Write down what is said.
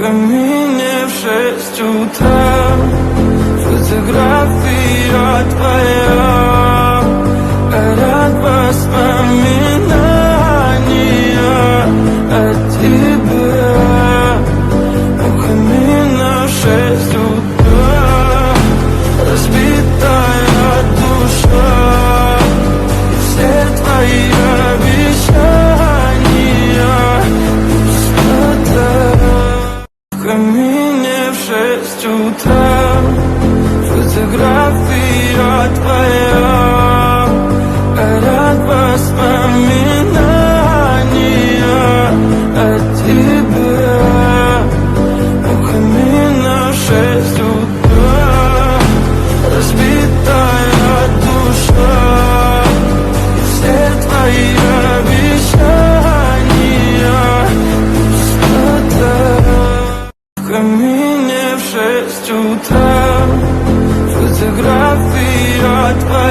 камине в 6 утра. Фотография твоя, ряд воспоминания о тебе. У камина в 6 утра. Разбитая душа, и все твои обещания пустота. В камине в 6 утра. Фотография твоя, ряд воспоминания о тебе. У камина в 6 утра. Разбитая душа, и все твои обещания пустота. В камине в 6 утра. Фотография твоя.